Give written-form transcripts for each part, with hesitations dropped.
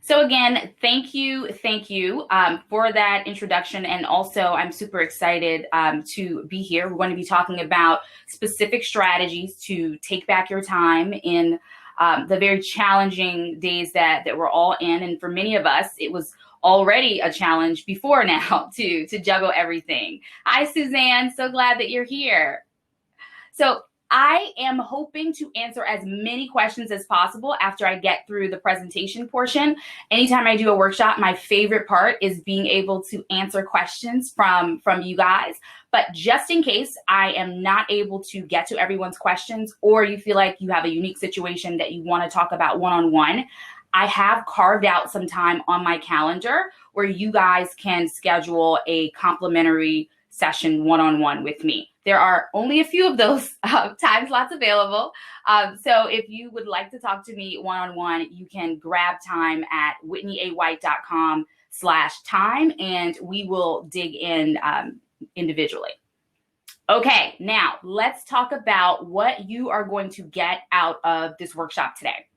So again, thank you for that introduction. And also, I'm super excited to be here. We're going to be talking about specific strategies to take back your time in the very challenging days that we're all in. And for many of us, it was already a challenge before now to juggle everything. Hi, Suzanne. So glad that you're here. So I am hoping to answer as many questions as possible after I get through the presentation portion. Anytime I do a workshop, my favorite part is being able to answer questions from you guys. But just in case I am not able to get to everyone's questions, or you feel like you have a unique situation that you want to talk about one-on-one, I have carved out some time on my calendar where you guys can schedule a complimentary session one-on-one with me. There are only a few of those time slots available. So if you would like to talk to me one-on-one, you can grab time at whitneyawhite.com/time, and we will dig in individually. Okay, now let's talk about what you are going to get out of this workshop today.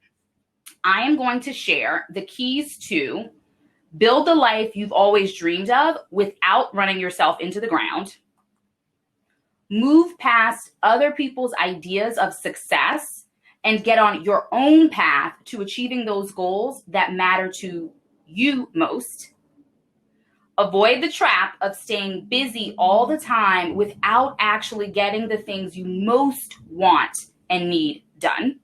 I am going to share the keys to build the life you've always dreamed of without running yourself into the ground. Move past other people's ideas of success and get on your own path to achieving those goals that matter to you most. Avoid the trap of staying busy all the time without actually getting the things you most want and need done.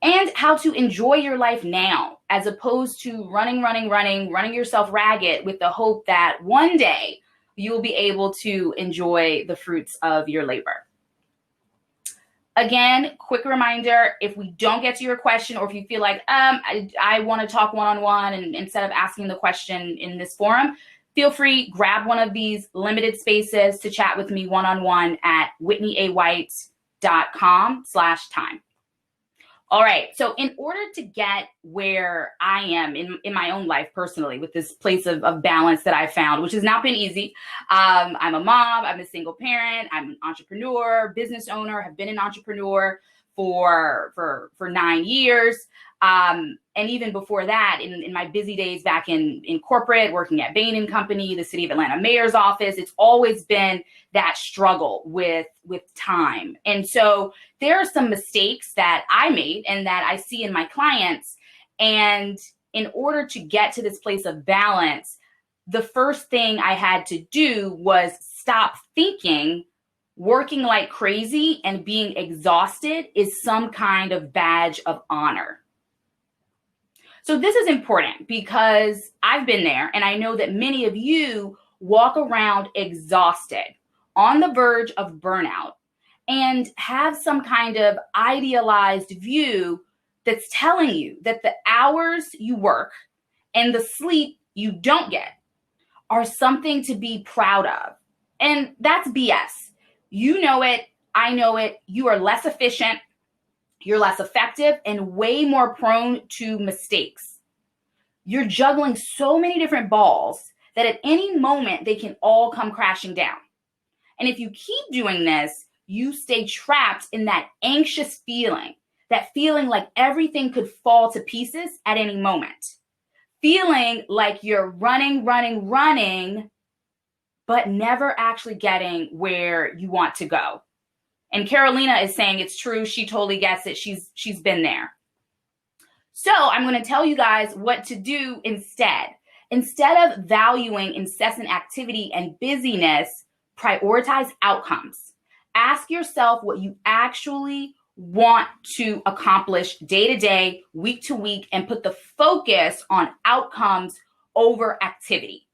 And how to enjoy your life now, as opposed to running yourself ragged with the hope that one day you'll be able to enjoy the fruits of your labor. Again, quick reminder, if we don't get to your question, or if you feel like, I want to talk one-on-one, and instead of asking the question in this forum, feel free, grab one of these limited spaces to chat with me one-on-one at whitneyawhite.com/time. All right, so in order to get where I am in my own life personally, with this place of balance that I found, which has not been easy. I'm a mom, I'm a single parent, I'm an entrepreneur, business owner, have been an entrepreneur for 9 years. And even before that, in my busy days back in corporate, working at Bain & Company, the City of Atlanta Mayor's office, it's always been that struggle with time. And so there are some mistakes that I made and that I see in my clients. And in order to get to this place of balance, the first thing I had to do was stop thinking working like crazy and being exhausted is some kind of badge of honor. So this is important because I've been there, and I know that many of you walk around exhausted, on the verge of burnout, and have some kind of idealized view that's telling you that the hours you work and the sleep you don't get are something to be proud of. And that's BS. You know it, I know it, you are less efficient, you're less effective, and way more prone to mistakes. You're juggling so many different balls that at any moment they can all come crashing down. And if you keep doing this, you stay trapped in that anxious feeling, that feeling like everything could fall to pieces at any moment. Feeling like you're running, but never actually getting where you want to go. And Carolina is saying it's true. She totally gets it. She's been there. So I'm going to tell you guys what to do instead. Instead of valuing incessant activity and busyness, prioritize outcomes. Ask yourself what you actually want to accomplish day to day, week to week, and put the focus on outcomes over activity.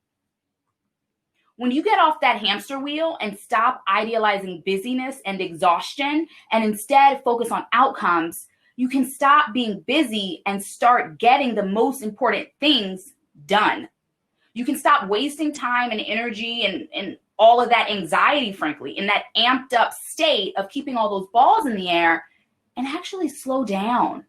When you get off that hamster wheel and stop idealizing busyness and exhaustion, and instead focus on outcomes, you can stop being busy and start getting the most important things done. You can stop wasting time and energy and all of that anxiety, frankly, in that amped up state of keeping all those balls in the air, and actually slow down,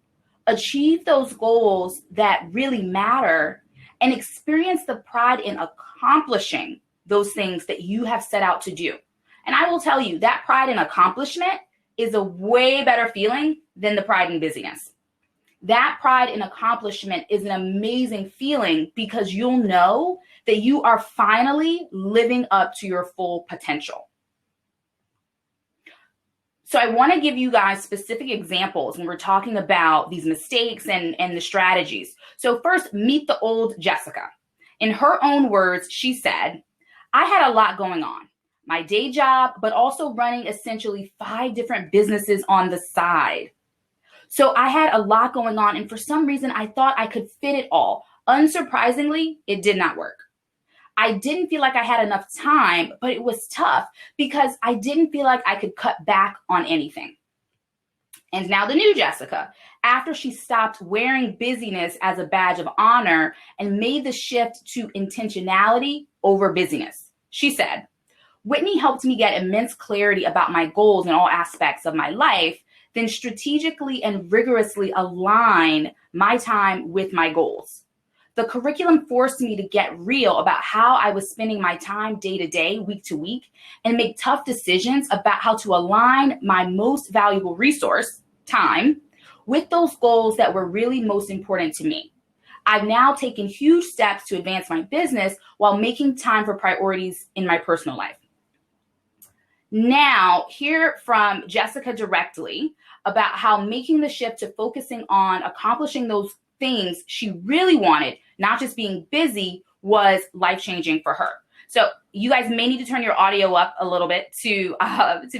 achieve those goals that really matter, and experience the pride in accomplishing those things that you have set out to do. And I will tell you that pride in accomplishment is a way better feeling than the pride in busyness. That pride in accomplishment is an amazing feeling because you'll know that you are finally living up to your full potential. So I want to give you guys specific examples when we're talking about these mistakes and the strategies. So first, meet the old Jessica. In her own words, she said, I had a lot going on. My day job, but also running essentially 5 different businesses on the side. So I had a lot going on, and for some reason, I thought I could fit it all. Unsurprisingly, it did not work. I didn't feel like I had enough time, but it was tough because I didn't feel like I could cut back on anything. And now the new Jessica, after she stopped wearing busyness as a badge of honor and made the shift to intentionality over busyness, she said, Whitney helped me get immense clarity about my goals in all aspects of my life, then strategically and rigorously align my time with my goals. The curriculum forced me to get real about how I was spending my time day to day, week to week, and make tough decisions about how to align my most valuable resource, time, with those goals that were really most important to me. I've now taken huge steps to advance my business while making time for priorities in my personal life. Now, hear from Jessica directly about how making the shift to focusing on accomplishing those things she really wanted, not just being busy, was life-changing for her. So you guys may need to turn your audio up a little bit to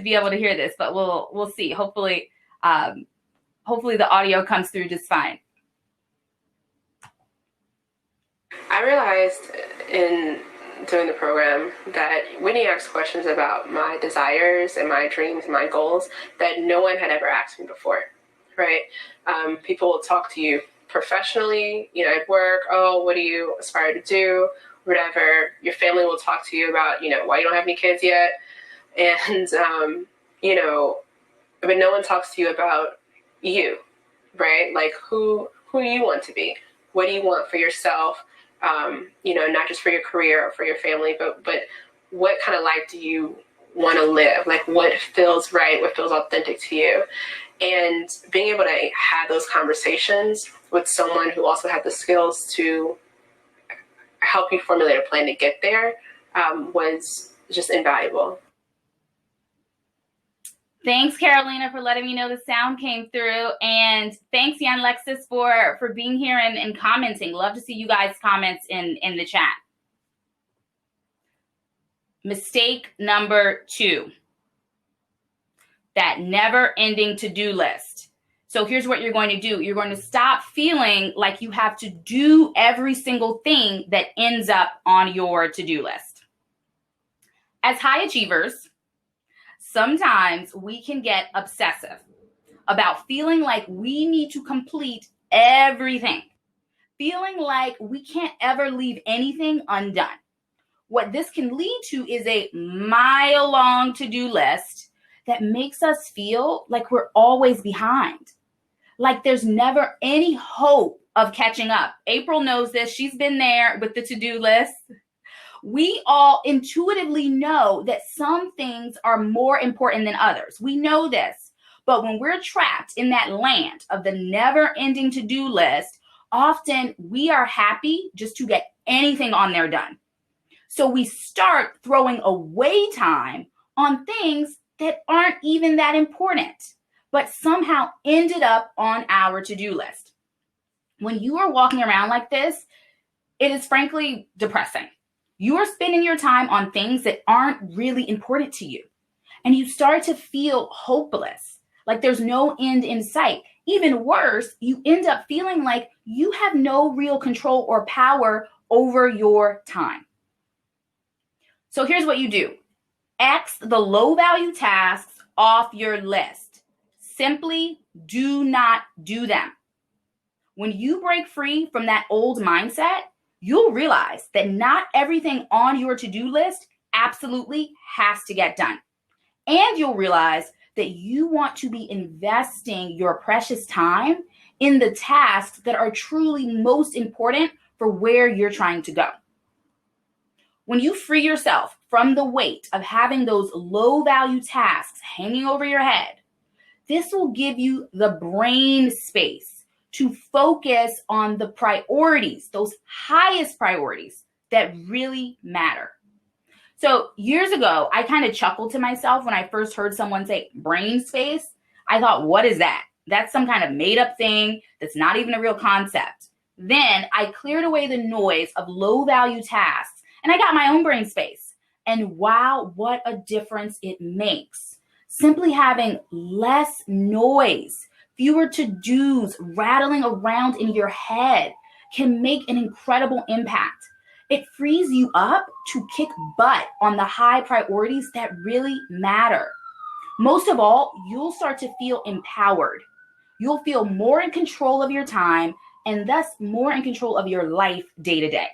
be able to hear this, but we'll see. Hopefully the audio comes through just fine. I realized during the program that Whitney asked questions about my desires and my dreams and my goals that no one had ever asked me before, right? People will talk to you professionally, at work, oh, what do you aspire to do, whatever. Your family will talk to you about, why you don't have any kids yet. And, but no one talks to you about you, right? Like who you want to be. What do you want for yourself? Not just for your career or for your family, but what kind of life do you want to live? Like what feels right, what feels authentic to you? And being able to have those conversations with someone who also had the skills to help you formulate a plan to get there was just invaluable. Thanks, Carolina, for letting me know the sound came through. And thanks, Jan Lexus, for being here and commenting. Love to see you guys' comments in the chat. Mistake number 2, that never-ending to-do list. So here's what you're going to do. You're going to stop feeling like you have to do every single thing that ends up on your to-do list. As high achievers, sometimes we can get obsessive about feeling like we need to complete everything, feeling like we can't ever leave anything undone. What this can lead to is a mile-long to-do list that makes us feel like we're always behind, like there's never any hope of catching up. April knows this. She's been there with the to-do list. We all intuitively know that some things are more important than others. We know this. But when we're trapped in that land of the never-ending to-do list, often we are happy just to get anything on there done. So we start throwing away time on things that aren't even that important, but somehow ended up on our to-do list. When you are walking around like this, it is frankly depressing. You are spending your time on things that aren't really important to you. And you start to feel hopeless, like there's no end in sight. Even worse, you end up feeling like you have no real control or power over your time. So here's what you do. X the low-value tasks off your list. Simply do not do them. When you break free from that old mindset, you'll realize that not everything on your to-do list absolutely has to get done. And you'll realize that you want to be investing your precious time in the tasks that are truly most important for where you're trying to go. When you free yourself from the weight of having those low-value tasks hanging over your head, this will give you the brain space to focus on the priorities, those highest priorities that really matter. So years ago, I kind of chuckled to myself when I first heard someone say brain space. I thought, what is that? That's some kind of made up thing that's not even a real concept. Then I cleared away the noise of low value tasks and I got my own brain space. And wow, what a difference it makes. Simply having less noise, fewer to-dos rattling around in your head can make an incredible impact. It frees you up to kick butt on the high priorities that really matter. Most of all, you'll start to feel empowered. You'll feel more in control of your time and thus more in control of your life day to day.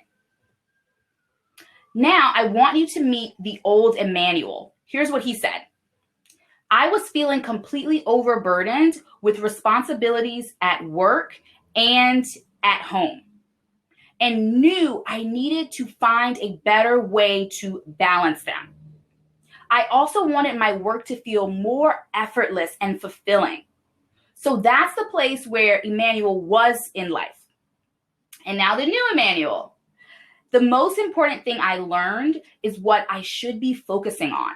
Now, I want you to meet the old Emmanuel. Here's what he said. I was feeling completely overburdened with responsibilities at work and at home, and knew I needed to find a better way to balance them. I also wanted my work to feel more effortless and fulfilling. So that's the place where Emmanuel was in life. And now the new Emmanuel. The most important thing I learned is what I should be focusing on.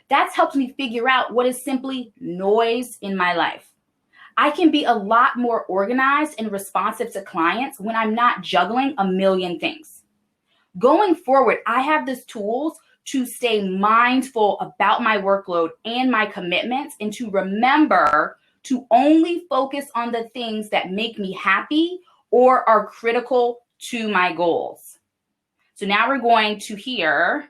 That's helped me figure out what is simply noise in my life. I can be a lot more organized and responsive to clients when I'm not juggling a million things. Going forward, I have these tools to stay mindful about my workload and my commitments and to remember to only focus on the things that make me happy or are critical to my goals. So now we're going to hear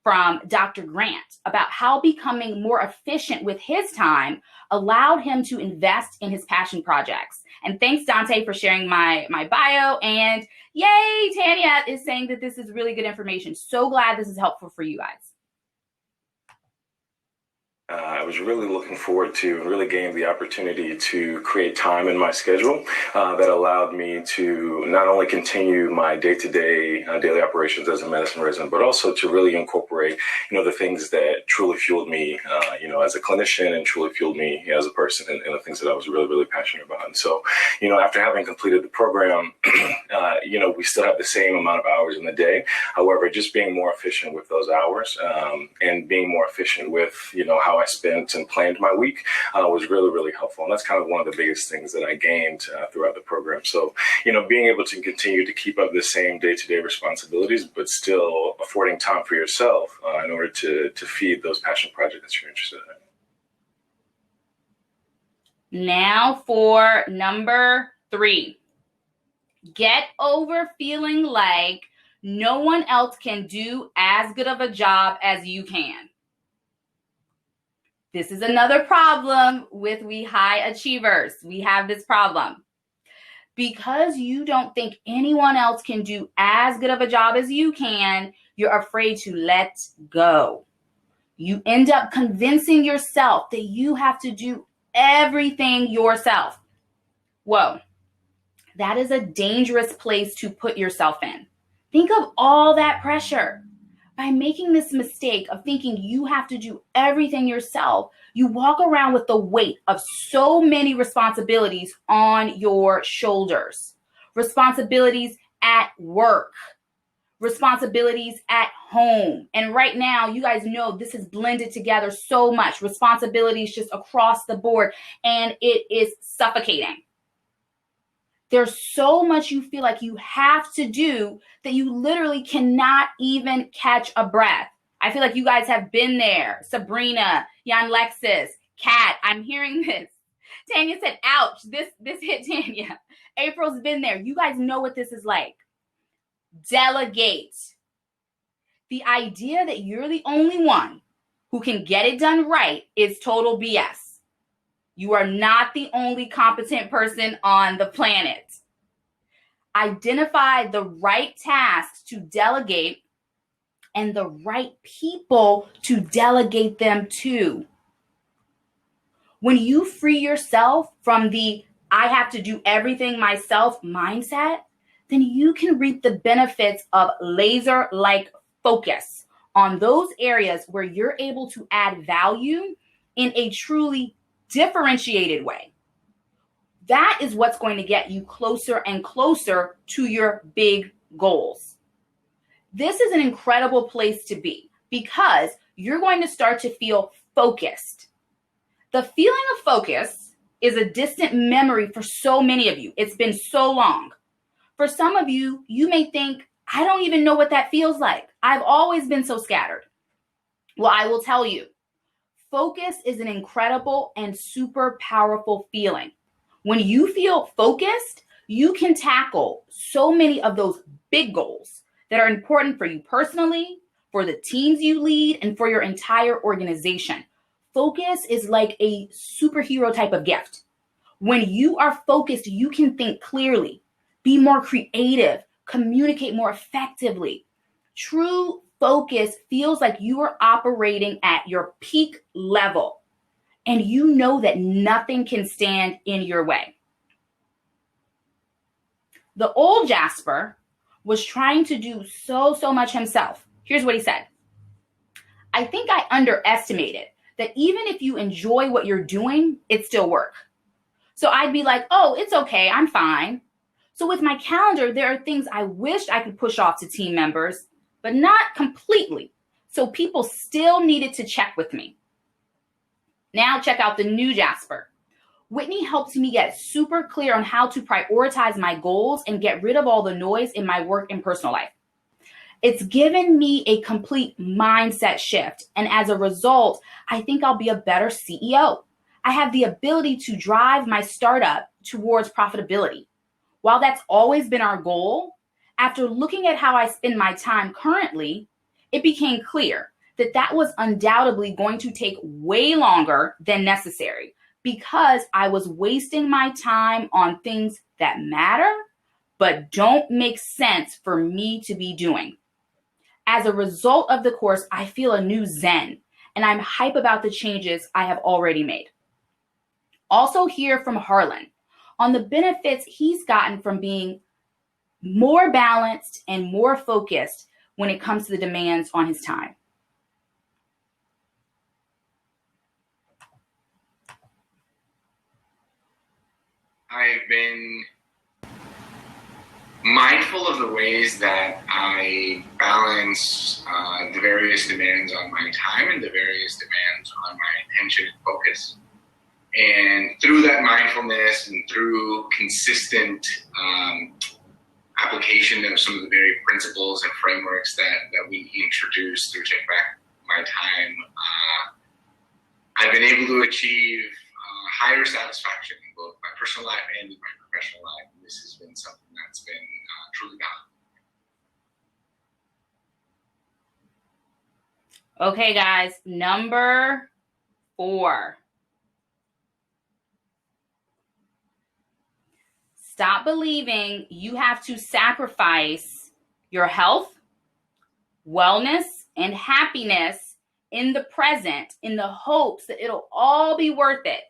from Dr. Grant about how becoming more efficient with his time allowed him to invest in his passion projects. And thanks, Dante, for sharing my bio. And yay, Tanya is saying that this is really good information. So glad this is helpful for you guys. I was really looking forward to really getting the opportunity to create time in my schedule that allowed me to not only continue my day-to-day daily operations as a medicine resident, but also to really incorporate, the things that truly fueled me, as a clinician and truly fueled me as a person and the things that I was really, really passionate about. And so, after having completed the program, we still have the same amount of hours in the day. However, just being more efficient with those hours and being more efficient with, how I spent and planned my week was really, really helpful. And that's kind of one of the biggest things that I gained throughout the program. So, being able to continue to keep up the same day-to-day responsibilities, but still affording time for yourself in order to feed those passion projects that you're interested in. Now for number 3. Get over feeling like no one else can do as good of a job as you can. This is another problem with we high achievers. We have this problem. Because you don't think anyone else can do as good of a job as you can, you're afraid to let go. You end up convincing yourself that you have to do everything yourself. Whoa, that is a dangerous place to put yourself in. Think of all that pressure. By making this mistake of thinking you have to do everything yourself, you walk around with the weight of so many responsibilities on your shoulders. Responsibilities at work, responsibilities at home. And right now, you guys know this is blended together so much. Responsibilities just across the board, and it is suffocating. There's so much you feel like you have to do that you literally cannot even catch a breath. I feel like you guys have been there. Sabrina, Jan Lexus, Kat, I'm hearing this. Tanya said, ouch, this hit Tanya. April's been there. You guys know what this is like. Delegate. The idea that you're the only one who can get it done right is total BS. You are not the only competent person on the planet. Identify the right tasks to delegate and the right people to delegate them to. When you free yourself from the I have to do everything myself mindset, then you can reap the benefits of laser-like focus on those areas where you're able to add value in a truly differentiated way. That is what's going to get you closer and closer to your big goals. This is an incredible place to be because you're going to start to feel focused. The feeling of focus is a distant memory for so many of you. It's been so long. For some of you, you may think, I don't even know what that feels like. I've always been so scattered. Well, I will tell you, focus is an incredible and super powerful feeling. When you feel focused, you can tackle so many of those big goals that are important for you personally, for the teams you lead, and for your entire organization. Focus is like a superhero type of gift. When you are focused, you can think clearly, be more creative, communicate more effectively. True focus feels like you are operating at your peak level, and you know that nothing can stand in your way. The old Jasper was trying to do so much himself. Here's what he said. I think I underestimated that even if you enjoy what you're doing, it's still work. So I'd be like, oh, it's okay, I'm fine. So with my calendar, there are things I wished I could push off to team members, but not completely. So people still needed to check with me. Now check out the new Jasper. Whitney helps me get super clear on how to prioritize my goals and get rid of all the noise in my work and personal life. It's given me a complete mindset shift. And as a result, I think I'll be a better CEO. I have the ability to drive my startup towards profitability. While that's always been our goal, after looking at how I spend my time currently, it became clear that that was undoubtedly going to take way longer than necessary because I was wasting my time on things that matter, but don't make sense for me to be doing. As a result of the course, I feel a new zen, and I'm hype about the changes I have already made. Also hear from Harlan on the benefits he's gotten from being more balanced and more focused when it comes to the demands on his time. I've been mindful of the ways that I balance the various demands on my time and the various demands on my attention and focus. And through that mindfulness and through consistent application of some of the very principles and frameworks that we introduced through Check Back My Time, I've been able to achieve higher satisfaction in both my personal life and in my professional life. And this has been something that's been truly valuable. Okay, guys, number 4. Stop believing you have to sacrifice your health, wellness, and happiness in the present in the hopes that it'll all be worth it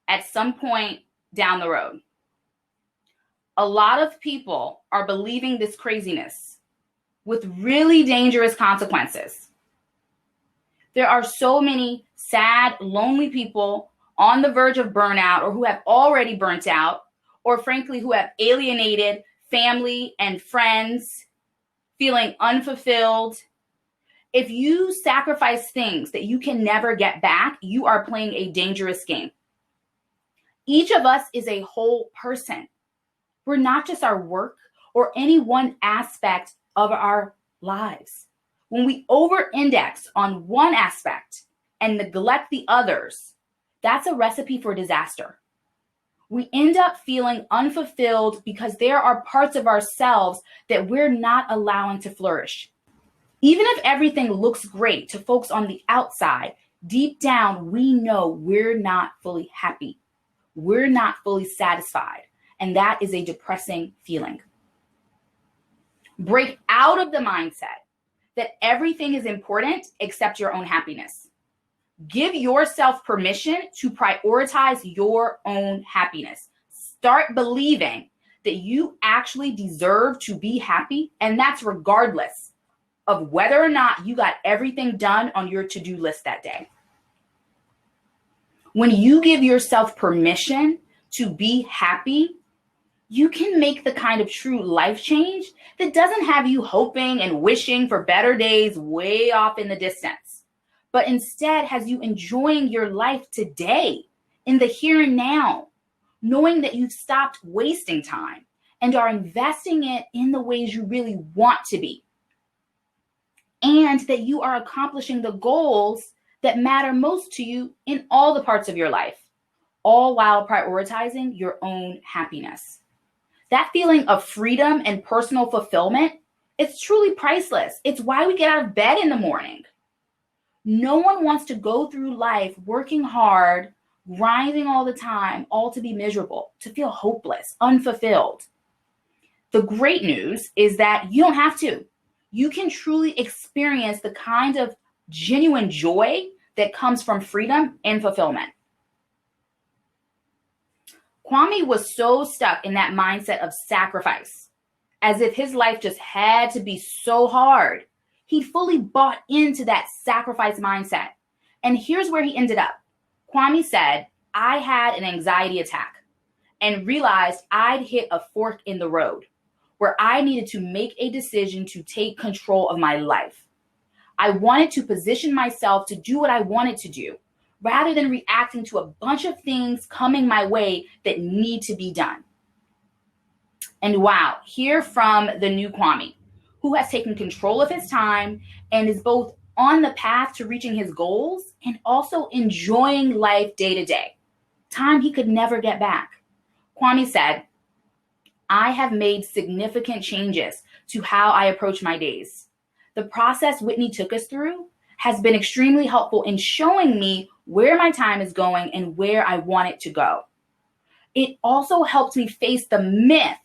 at some point down the road. A lot of people are believing this craziness with really dangerous consequences. There are so many sad, lonely people on the verge of burnout or who have already burnt out, or frankly, who have alienated family and friends, feeling unfulfilled. If you sacrifice things that you can never get back, you are playing a dangerous game. Each of us is a whole person. We're not just our work or any one aspect of our lives. When we over-index on one aspect and neglect the others, that's a recipe for disaster. We end up feeling unfulfilled because there are parts of ourselves that we're not allowing to flourish. Even if everything looks great to folks on the outside, deep down, we know we're not fully happy. We're not fully satisfied. And that is a depressing feeling. Break out of the mindset that everything is important except your own happiness. Give yourself permission to prioritize your own happiness. Start believing that you actually deserve to be happy, and that's regardless of whether or not you got everything done on your to-do list that day. When you give yourself permission to be happy, you can make the kind of true life change that doesn't have you hoping and wishing for better days way off in the distance, but instead has you enjoying your life today, in the here and now, knowing that you've stopped wasting time and are investing it in the ways you really want to be, and that you are accomplishing the goals that matter most to you in all the parts of your life, all while prioritizing your own happiness. That feeling of freedom and personal fulfillment, it's truly priceless. It's why we get out of bed in the morning. No one wants to go through life working hard, grinding all the time, all to be miserable, to feel hopeless, unfulfilled. The great news is that you don't have to. You can truly experience the kind of genuine joy that comes from freedom and fulfillment. Kwame was so stuck in that mindset of sacrifice, as if his life just had to be so hard. He fully bought into that sacrifice mindset. And here's where he ended up. Kwame said, I had an anxiety attack and realized I'd hit a fork in the road where I needed to make a decision to take control of my life. I wanted to position myself to do what I wanted to do, rather than reacting to a bunch of things coming my way that need to be done. And wow, hear from the new Kwame, who has taken control of his time and is both on the path to reaching his goals and also enjoying life day to day, time he could never get back. Kwame said, I have made significant changes to how I approach my days. The process Whitney took us through has been extremely helpful in showing me where my time is going and where I want it to go. It also helped me face the myth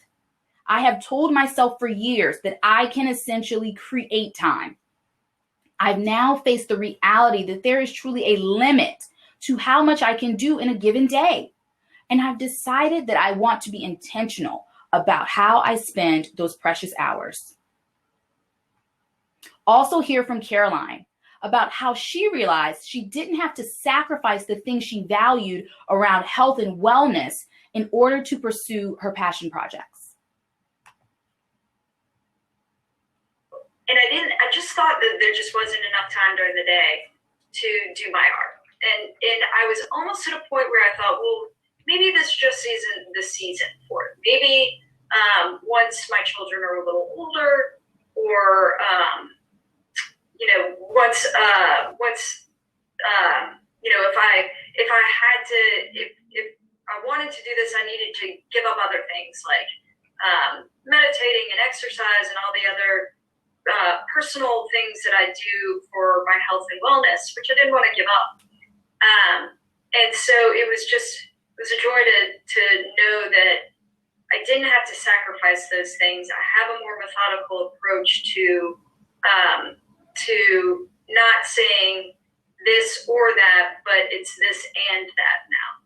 I have told myself for years that I can essentially create time. I've now faced the reality that there is truly a limit to how much I can do in a given day. And I've decided that I want to be intentional about how I spend those precious hours. Also hear from Caroline about how she realized she didn't have to sacrifice the things she valued around health and wellness in order to pursue her passion projects. And I just thought that there just wasn't enough time during the day to do my art. And I was almost at a point where I thought, well, maybe this just isn't the season for it. Maybe once my children are a little older, or once if I wanted to do this, I needed to give up other things like meditating and exercise and all the other personal things that I do for my health and wellness, which I didn't want to give up. And so it was a joy to know that I didn't have to sacrifice those things. I have a more methodical approach to not saying this or that, but it's this and that now.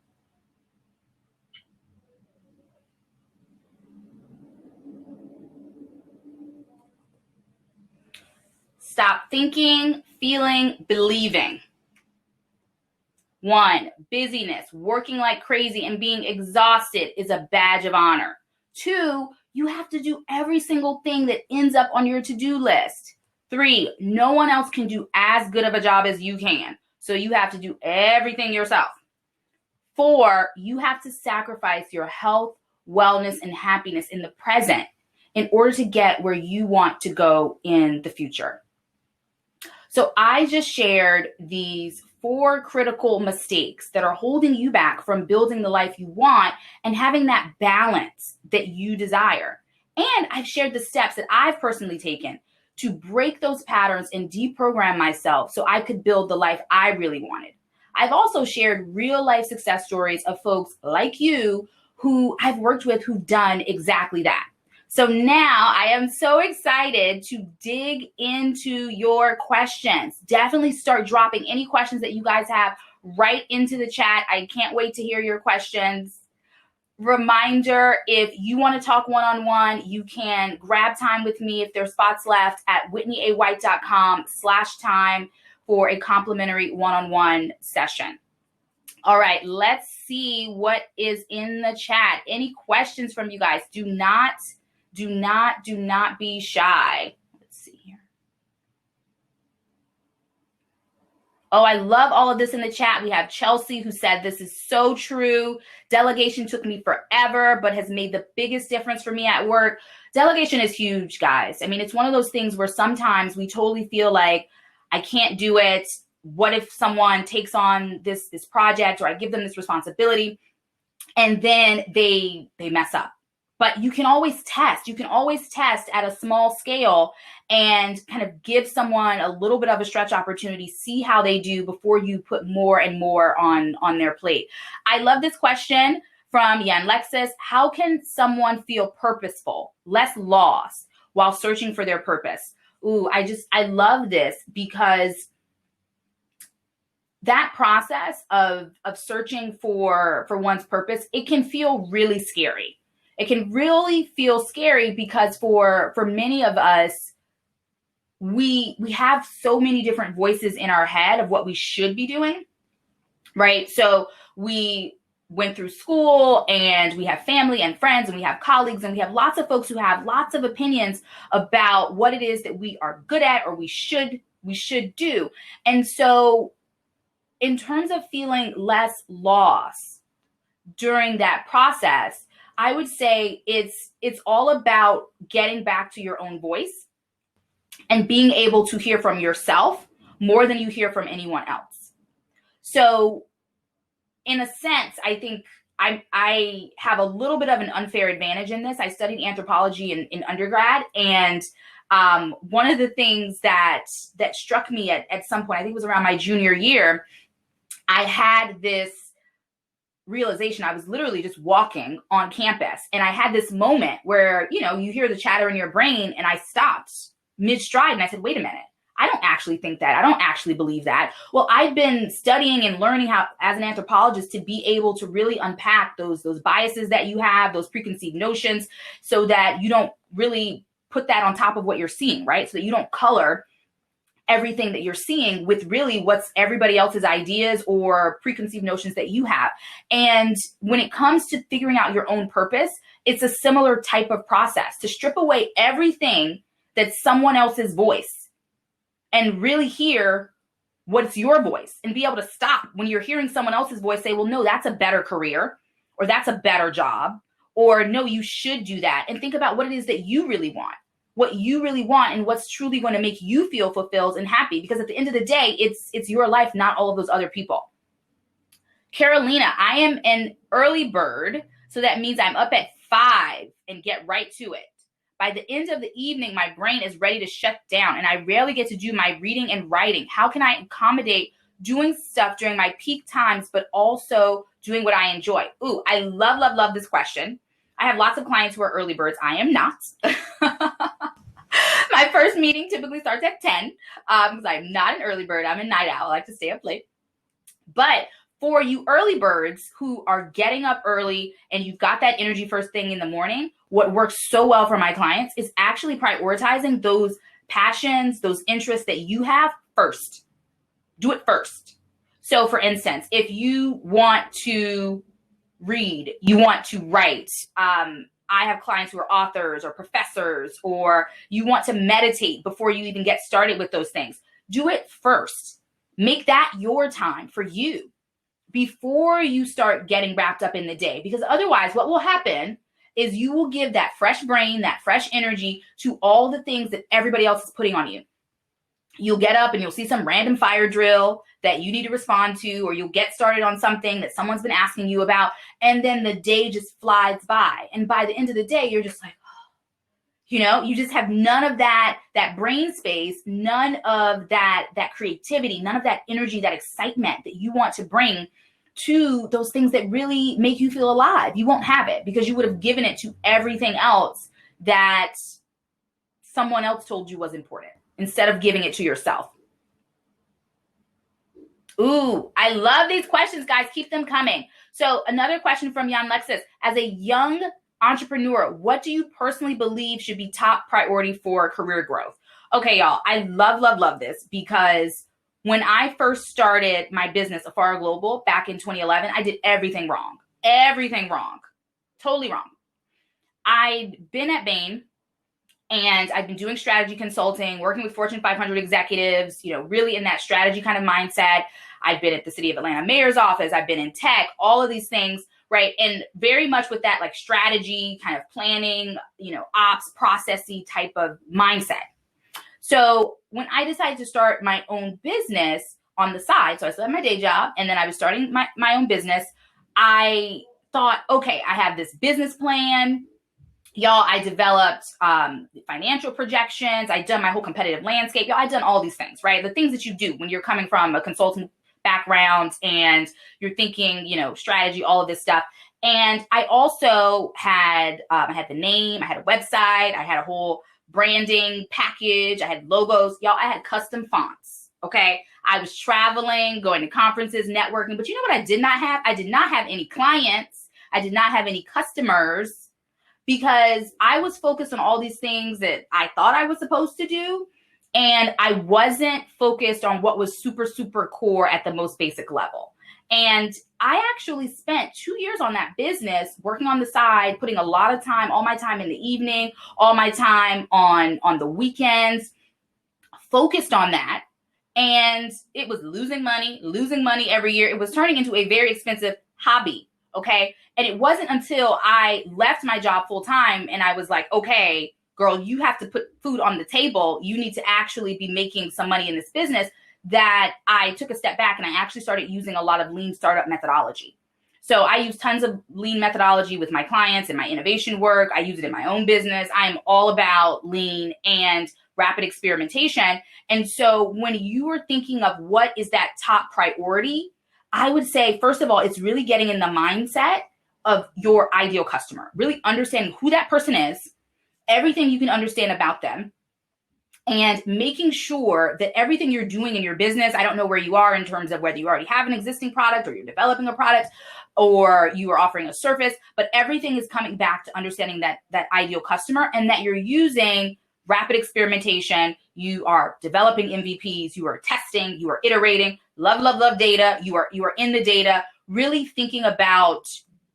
Stop thinking, feeling, believing. 1, busyness, working like crazy and being exhausted is a badge of honor. 2, you have to do every single thing that ends up on your to-do list. 3, no one else can do as good of a job as you can, so you have to do everything yourself. 4, you have to sacrifice your health, wellness, and happiness in the present in order to get where you want to go in the future. So I just shared these 4 critical mistakes that are holding you back from building the life you want and having that balance that you desire. And I've shared the steps that I've personally taken to break those patterns and deprogram myself so I could build the life I really wanted. I've also shared real life success stories of folks like you who I've worked with who've done exactly that. So now I am so excited to dig into your questions. Definitely start dropping any questions that you guys have right into the chat. I can't wait to hear your questions. Reminder, if you want to talk one-on-one, you can grab time with me if there's spots left at whitneyawhite.com/time for a complimentary one-on-one session. All right, let's see what is in the chat. Any questions from you guys? Do not be shy. Let's see here. Oh, I love all of this in the chat. We have Chelsea who said, this is so true. Delegation took me forever, but has made the biggest difference for me at work. Delegation is huge, guys. I mean, it's one of those things where sometimes we totally feel like I can't do it. What if someone takes on this project, or I give them this responsibility and then they mess up? But you can always test. You can always test at a small scale and kind of give someone a little bit of a stretch opportunity, see how they do before you put more and more on their plate. I love this question from Jan Lexus. How can someone feel purposeful, less lost, while searching for their purpose? Ooh, I love this, because that process of searching for one's purpose, it can feel really scary. It can really feel scary because for many of us, we have so many different voices in our head of what we should be doing, right? So we went through school and we have family and friends and we have colleagues and we have lots of folks who have lots of opinions about what it is that we are good at or we should do. And so in terms of feeling less lost during that process, I would say it's all about getting back to your own voice and being able to hear from yourself more than you hear from anyone else. So in a sense, I think I have a little bit of an unfair advantage in this. I studied anthropology in undergrad, and one of the things that struck me at some point, I think it was around my junior year, I had this realization. I was literally just walking on campus and I had this moment where, you hear the chatter in your brain, and I stopped mid-stride and I said, wait a minute, I don't actually think that. I don't actually believe that. Well, I've been studying and learning how, as an anthropologist, to be able to really unpack those biases that you have, those preconceived notions, so that you don't really put that on top of what you're seeing, right? So that you don't color everything that you're seeing with really what's everybody else's ideas or preconceived notions that you have. And when it comes to figuring out your own purpose, it's a similar type of process to strip away everything that's someone else's voice and really hear what's your voice, and be able to stop when you're hearing someone else's voice, say, well, no, that's a better career, or that's a better job, or no, you should do that. And think about what it is that you really want. What you really want and what's truly going to make you feel fulfilled and happy. Because at the end of the day, it's your life, not all of those other people. Carolina, I am an early bird, so that means I'm up at 5 and get right to it. By the end of the evening, my brain is ready to shut down and I rarely get to do my reading and writing. How can I accommodate doing stuff during my peak times, but also doing what I enjoy? Ooh, I love this question. I have lots of clients who are early birds. I am not. My first meeting typically starts at 10 because I'm not an early bird. I'm a night owl. I like to stay up late. But for you early birds who are getting up early and you've got that energy first thing in the morning, what works so well for my clients is actually prioritizing those passions, those interests that you have first. Do it first. So for instance, if you want to read, you want to write, I have clients who are authors or professors, or you want to meditate before you even get started with those things. Do it first. Make that your time for you before you start getting wrapped up in the day. Because otherwise, what will happen is you will give that fresh brain, that fresh energy to all the things that everybody else is putting on you. You'll get up and you'll see some random fire drill that you need to respond to, or you'll get started on something that someone's been asking you about, and then the day just flies by. And by the end of the day, you're just like, oh, you just have none of that brain space, none of that creativity, none of that energy, that excitement that you want to bring to those things that really make you feel alive. You won't have it because you would have given it to everything else that someone else told you was important, instead of giving it to yourself. Ooh, I love these questions, guys. Keep them coming. So another question from Jan Lexus. As a young entrepreneur, what do you personally believe should be top priority for career growth? Okay, y'all, I love this, because When I first started my business, Afara Global, back in 2011, I did everything wrong. Everything wrong. Totally wrong. I'd been at Bain and I've been doing strategy consulting, working with Fortune 500 executives, really in that strategy kind of mindset. I've been at the City of Atlanta Mayor's office. I've been in tech, all of these things, right? And very much with that like strategy, kind of planning, ops, processy type of mindset. So when I decided to start my own business on the side, so I still had my day job and then I was starting my own business, I thought, okay, I have this business plan. Y'all, I developed financial projections. I'd done my whole competitive landscape. Y'all, I'd done all these things, right? The things that you do when you're coming from a consultant background and you're thinking, strategy, all of this stuff. And I also had, I had the name, I had a website, I had a whole branding package, I had logos. Y'all, I had custom fonts, okay? I was traveling, going to conferences, networking. But you know what I did not have? I did not have any clients. I did not have any customers because I was focused on all these things that I thought I was supposed to do. And I wasn't focused on what was super, super core at the most basic level. And I actually spent 2 years on that business, working on the side, putting a lot of time, all my time in the evening, all my time on the weekends, focused on that. And it was losing money every year. It was turning into a very expensive hobby. Okay. And it wasn't until I left my job full time and I was like, okay, girl, you have to put food on the table. You need to actually be making some money in this business, that I took a step back and I actually started using a lot of lean startup methodology. So I use tons of lean methodology with my clients and my innovation work. I use it in my own business. I am all about lean and rapid experimentation. And so when you are thinking of what is that top priority, I would say, first of all, it's really getting in the mindset of your ideal customer, really understanding who that person is, everything you can understand about them, and making sure that everything you're doing in your business, I don't know where you are in terms of whether you already have an existing product or you're developing a product or you are offering a service, but everything is coming back to understanding that ideal customer and that you're using rapid experimentation. You are developing MVPs, you are testing, you are iterating, love data. You are in the data, really thinking about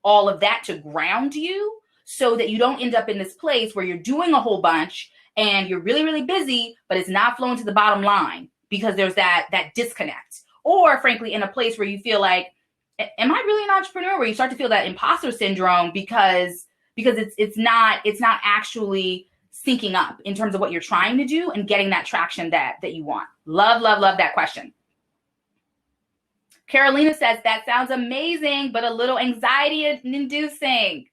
all of that to ground you so that you don't end up in this place where you're doing a whole bunch and you're really, really busy, but it's not flowing to the bottom line because there's that disconnect. Or frankly, in a place where you feel like, am I really an entrepreneur? Where you start to feel that imposter syndrome because it's not actually syncing up in terms of what you're trying to do and getting that traction that you want. Love that question. Carolina says, that sounds amazing, but a little anxiety inducing.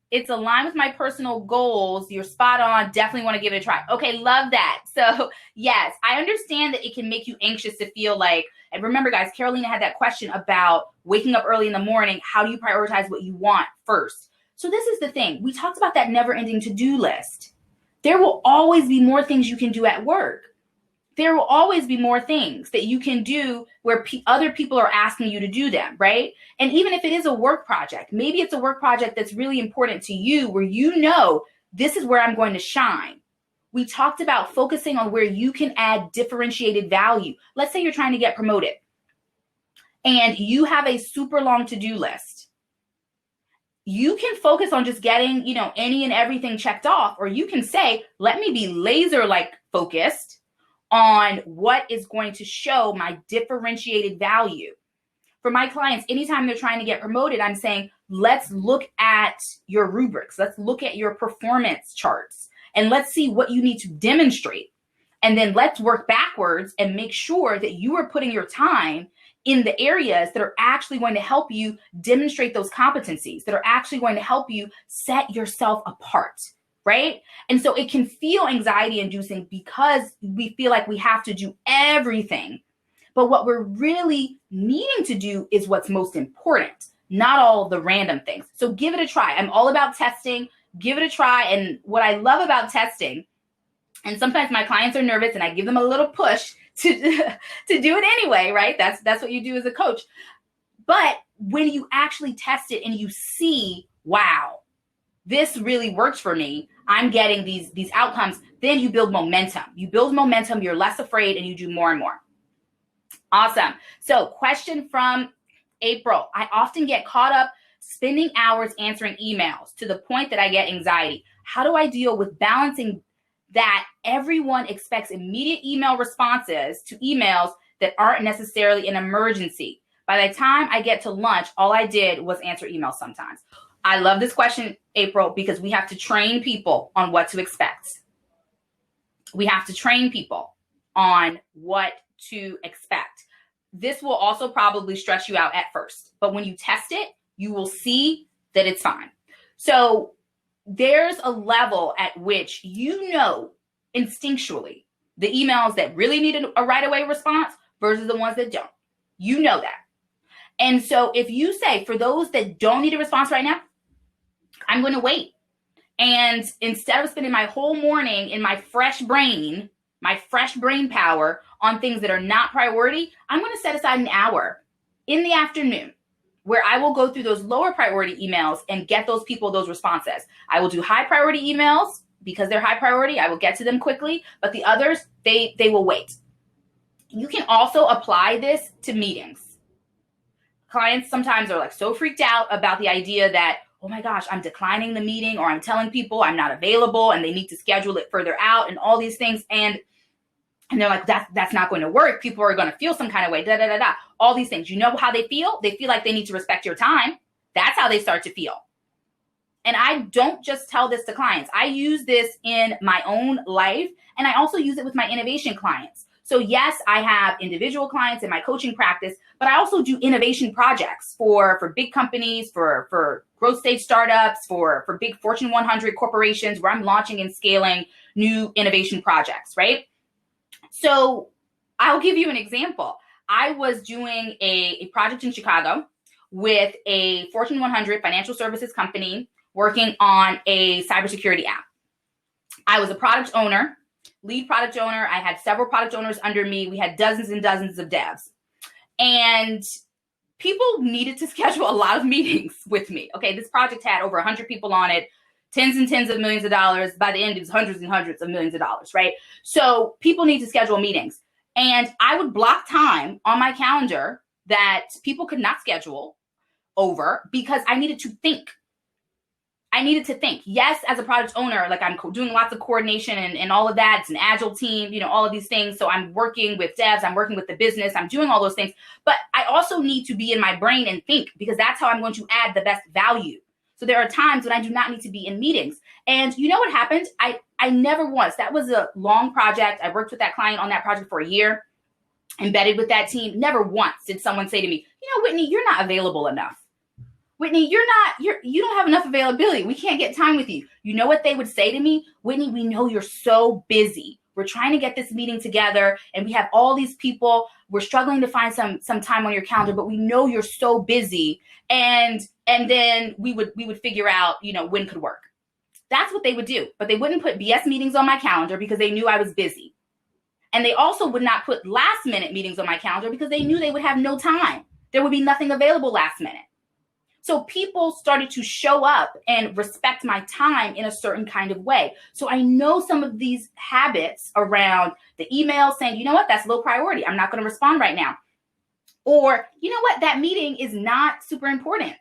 It's aligned with my personal goals. You're spot on. Definitely want to give it a try. Okay, love that. So yes, I understand that it can make you anxious to feel like, and remember guys, Carolina had that question about waking up early in the morning. How do you prioritize what you want first? So this is the thing. We talked about that never-ending to-do list. There will always be more things you can do at work. There will always be more things that you can do where other people are asking you to do them, right? And even if it is a work project, maybe it's a work project that's really important to you where you know this is where I'm going to shine. We talked about focusing on where you can add differentiated value. Let's say you're trying to get promoted and you have a super long to-do list. You can focus on just getting, any and everything checked off, or you can say, let me be laser-like focused on what is going to show my differentiated value. For my clients, anytime they're trying to get promoted, I'm saying, let's look at your rubrics. Let's look at your performance charts and let's see what you need to demonstrate. And then let's work backwards and make sure that you are putting your time in the areas that are actually going to help you demonstrate those competencies, that are actually going to help you set yourself apart. Right? And so it can feel anxiety inducing because we feel like we have to do everything. But what we're really needing to do is what's most important, not all the random things. So give it a try. I'm all about testing. Give it a try. And what I love about testing, and sometimes my clients are nervous and I give them a little push to do it anyway, right? That's what you do as a coach. But when you actually test it and you see, wow, this really works for me, I'm getting these outcomes, then you build momentum. You build momentum, you're less afraid, and you do more and more. Awesome. So question from April. I often get caught up spending hours answering emails to the point that I get anxiety. How do I deal with balancing that everyone expects immediate email responses to emails that aren't necessarily an emergency? By the time I get to lunch, all I did was answer emails sometimes. I love this question, April, because we have to train people on what to expect. We have to train people on what to expect. This will also probably stress you out at first, but when you test it, you will see that it's fine. So there's a level at which you know instinctually the emails that really need a right away response versus the ones that don't. You know that. And so if you say, for those that don't need a response right now, I'm going to wait. And instead of spending my whole morning in my fresh brain power on things that are not priority, I'm going to set aside an hour in the afternoon where I will go through those lower priority emails and get those people those responses. I will do high priority emails because they're high priority. I will get to them quickly, but the others, they will wait. You can also apply this to meetings. Clients sometimes are like so freaked out about the idea that, oh my gosh, I'm declining the meeting, or I'm telling people I'm not available and they need to schedule it further out and all these things. And they're like, that's not going to work. People are going to feel some kind of way, all these things. You know how they feel? They feel like they need to respect your time. That's how they start to feel. And I don't just tell this to clients. I use this in my own life, and I also use it with my innovation clients. So yes, I have individual clients in my coaching practice, but I also do innovation projects for big companies, for growth stage startups, for big Fortune 100 corporations where I'm launching and scaling new innovation projects, right? So I'll give you an example. I was doing a project in Chicago with a Fortune 100 financial services company working on a cybersecurity app. I was a product owner, lead product owner. I had several product owners under me. We had dozens and dozens of devs. And people needed to schedule a lot of meetings with me. Okay, this project had over 100 people on it, tens and tens of millions of dollars. By the end, it was hundreds and hundreds of millions of dollars, right? So people need to schedule meetings. And I would block time on my calendar that people could not schedule over because I needed to think. Yes, as a product owner, like I'm doing lots of coordination and all of that. It's an agile team, all of these things. So I'm working with devs, I'm working with the business, I'm doing all those things. But I also need to be in my brain and think, because that's how I'm going to add the best value. So there are times when I do not need to be in meetings. And you know what happened? I never once, that was a long project. I worked with that client on that project for a year, embedded with that team. Never once did someone say to me, Whitney, you're not available enough. Whitney, you don't have enough availability. We can't get time with you. You know what they would say to me? Whitney, we know you're so busy. We're trying to get this meeting together and we have all these people. We're struggling to find some time on your calendar, but we know you're so busy. And then we would figure out, when could work. That's what they would do. But they wouldn't put BS meetings on my calendar because they knew I was busy. And they also would not put last minute meetings on my calendar because they knew they would have no time. There would be nothing available last minute. So people started to show up and respect my time in a certain kind of way. So I know some of these habits around the email saying, you know what, that's low priority. I'm not going to respond right now. Or, you know what, that meeting is not super important.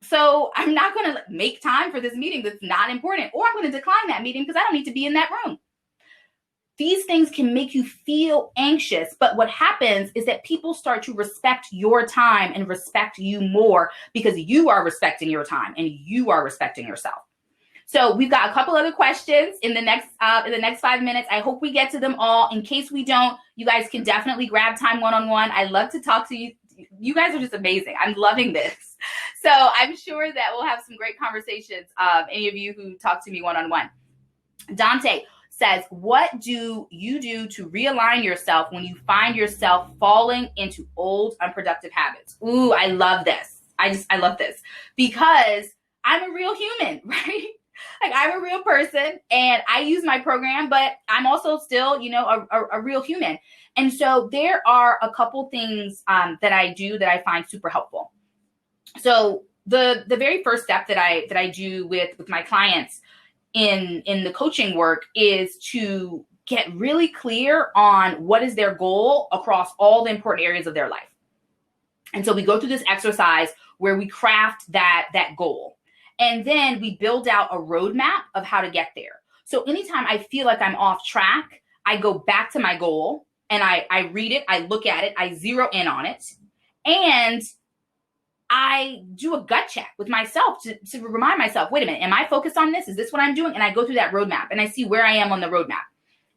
So I'm not going to make time for this meeting that's not important. Or I'm going to decline that meeting because I don't need to be in that room. These things can make you feel anxious, but what happens is that people start to respect your time and respect you more because you are respecting your time and you are respecting yourself. So we've got a couple other questions in the next 5 minutes. I hope we get to them all. In case we don't, you guys can definitely grab time one-on-one. I love to talk to you. You guys are just amazing. I'm loving this. So I'm sure that we'll have some great conversations. Any of you who talk to me one-on-one. Dante says, what do you do to realign yourself when you find yourself falling into old unproductive habits? Ooh, I love this. I love this because I'm a real human, right? Like I'm a real person and I use my program, but I'm also still, a real human. And so there are a couple things that I do that I find super helpful. So the very first step that I do with my clients in the coaching work is to get really clear on what is their goal across all the important areas of their life. And so we go through this exercise where we craft that goal. And then we build out a roadmap of how to get there. So anytime I feel like I'm off track, I go back to my goal and I read it, I look at it, I zero in on it, and I do a gut check with myself to remind myself, wait a minute, am I focused on this? Is this what I'm doing? And I go through that roadmap and I see where I am on the roadmap.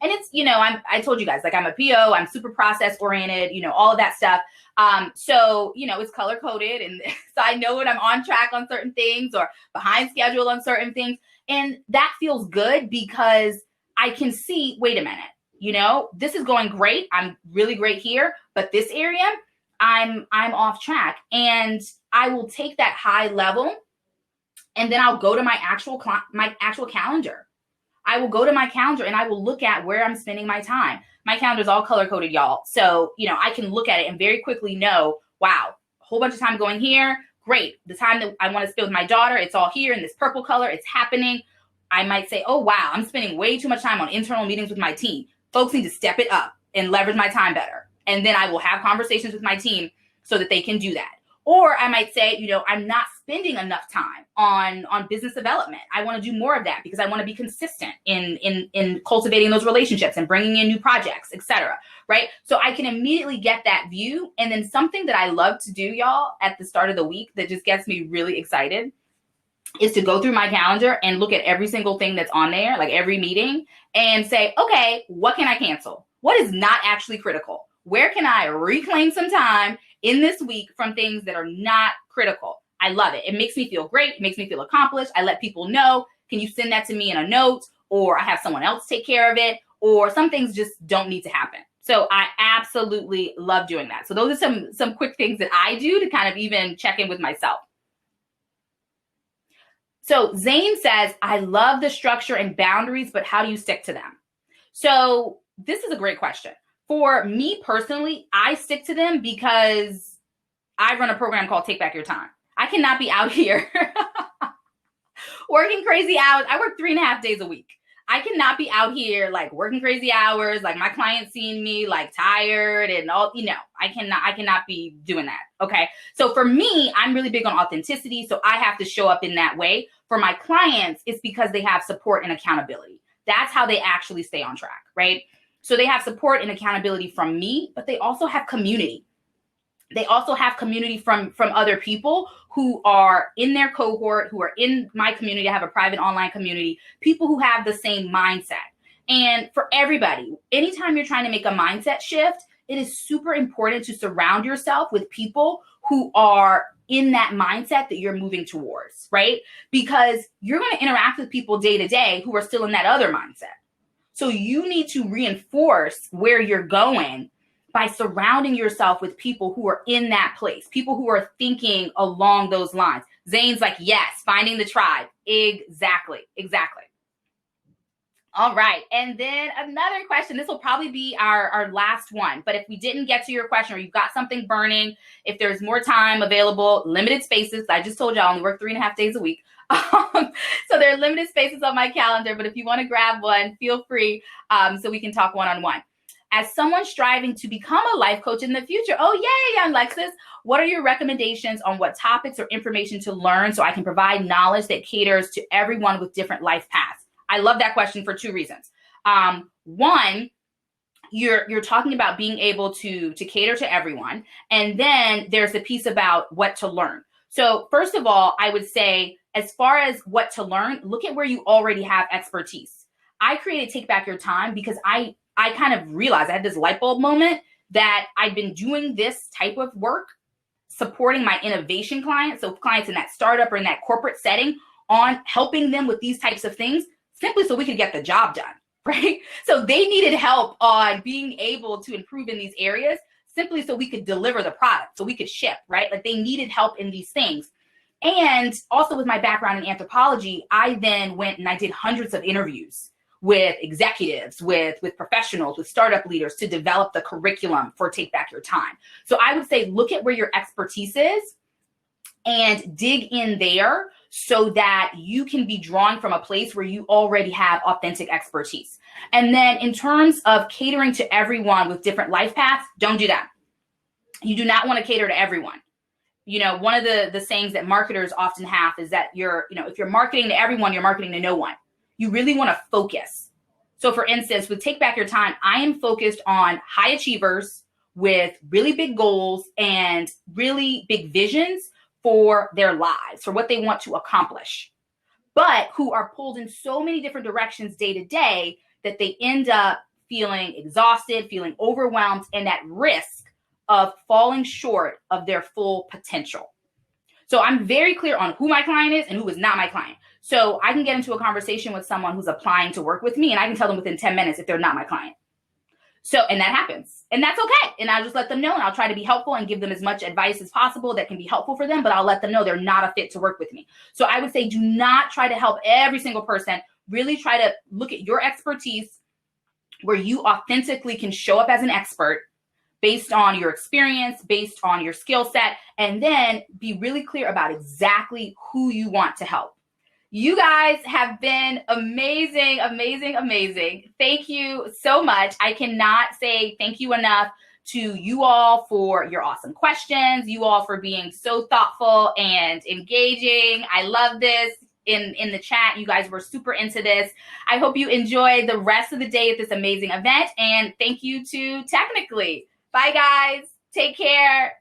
And it's, I told you guys, like, I'm a PO, I'm super process oriented, all of that stuff. So, it's color coded. And so I know when I'm on track on certain things or behind schedule on certain things. And that feels good because I can see, wait a minute, this is going great. I'm really great here, but this area, I'm off track. And I will take that high level and then I'll go to my actual calendar. I will go to my calendar and I will look at where I'm spending my time. My calendar is all color coded, y'all. So, I can look at it and very quickly know, wow, a whole bunch of time going here. Great. The time that I want to spend with my daughter, it's all here in this purple color. It's happening. I might say, oh, wow, I'm spending way too much time on internal meetings with my team. Folks need to step it up and leverage my time better. And then I will have conversations with my team so that they can do that. Or I might say, I'm not spending enough time on business development. I want to do more of that because I want to be consistent in cultivating those relationships and bringing in new projects, et cetera, right? So I can immediately get that view. And then something that I love to do, y'all, at the start of the week that just gets me really excited is to go through my calendar and look at every single thing that's on there, like every meeting, and say, okay, what can I cancel? What is not actually critical? Where can I reclaim some time in this week from things that are not critical? I love it. It makes me feel great. It makes me feel accomplished. I let people know, can you send that to me in a note? Or I have someone else take care of it. Or some things just don't need to happen. So I absolutely love doing that. So those are some quick things that I do to kind of even check in with myself. So Zane says, I love the structure and boundaries, but how do you stick to them? So this is a great question. For me personally, I stick to them because I run a program called Take Back Your Time. I cannot be out here working crazy hours. I work 3.5 days a week. I cannot be out here like working crazy hours, like my clients seeing me like tired and all, I cannot be doing that. Okay. So for me, I'm really big on authenticity. So I have to show up in that way. For my clients, it's because they have support and accountability. That's how they actually stay on track, right? So they have support and accountability from me, but they also have community. They also have community from other people who are in their cohort, who are in my community. I have a private online community, people who have the same mindset. And for everybody, anytime you're trying to make a mindset shift, it is super important to surround yourself with people who are in that mindset that you're moving towards, right? Because you're going to interact with people day to day who are still in that other mindset. So you need to reinforce where you're going by surrounding yourself with people who are in that place, people who are thinking along those lines. Zane's like, yes, finding the tribe. Exactly. All right. And then another question. This will probably be our last one. But if we didn't get to your question or you've got something burning, if there's more time available, limited spaces. I just told you I only work 3.5 days a week. So there are limited spaces on my calendar. But if you want to grab one, feel free so we can talk one-on-one. As someone striving to become a life coach in the future, oh, yay, young Lexus. What are your recommendations on what topics or information to learn so I can provide knowledge that caters to everyone with different life paths? I love that question for 2 reasons. One, you're talking about being able to cater to everyone. And then there's the piece about what to learn. So first of all, I would say, as far as what to learn, look at where you already have expertise. I created Take Back Your Time because I kind of realized, I had this light bulb moment that I'd been doing this type of work, supporting my innovation clients, so clients in that startup or in that corporate setting, on helping them with these types of things, simply so we could get the job done, right? So they needed help on being able to improve in these areas, simply so we could deliver the product, so we could ship, right? Like they needed help in these things. And also with my background in anthropology, I then went and I did hundreds of interviews with executives, with professionals, with startup leaders to develop the curriculum for Take Back Your Time. So I would say, look at where your expertise is and dig in there so that you can be drawing from a place where you already have authentic expertise. And then in terms of catering to everyone with different life paths, don't do that. You do not want to cater to everyone. You know, one of the sayings that marketers often have is that if you're marketing to everyone, you're marketing to no one. You really want to focus. So for instance, with Take Back Your Time, I am focused on high achievers with really big goals and really big visions for their lives, for what they want to accomplish, but who are pulled in so many different directions day to day that they end up feeling exhausted, feeling overwhelmed, and at risk of falling short of their full potential. So I'm very clear on who my client is and who is not my client. So I can get into a conversation with someone who's applying to work with me, and I can tell them within 10 minutes if they're not my client. So, and that happens, and that's okay. And I'll just let them know, and I'll try to be helpful and give them as much advice as possible that can be helpful for them, but I'll let them know they're not a fit to work with me. So I would say, do not try to help every single person. Really try to look at your expertise where you authentically can show up as an expert based on your experience, based on your skill set, and then be really clear about exactly who you want to help. You guys have been amazing, amazing, amazing. Thank you so much. I cannot say thank you enough to you all for your awesome questions, you all for being so thoughtful and engaging. I love this. In the chat, you guys were super into this. I hope you enjoy the rest of the day at this amazing event, and thank you to Technically. Bye, guys. Take care.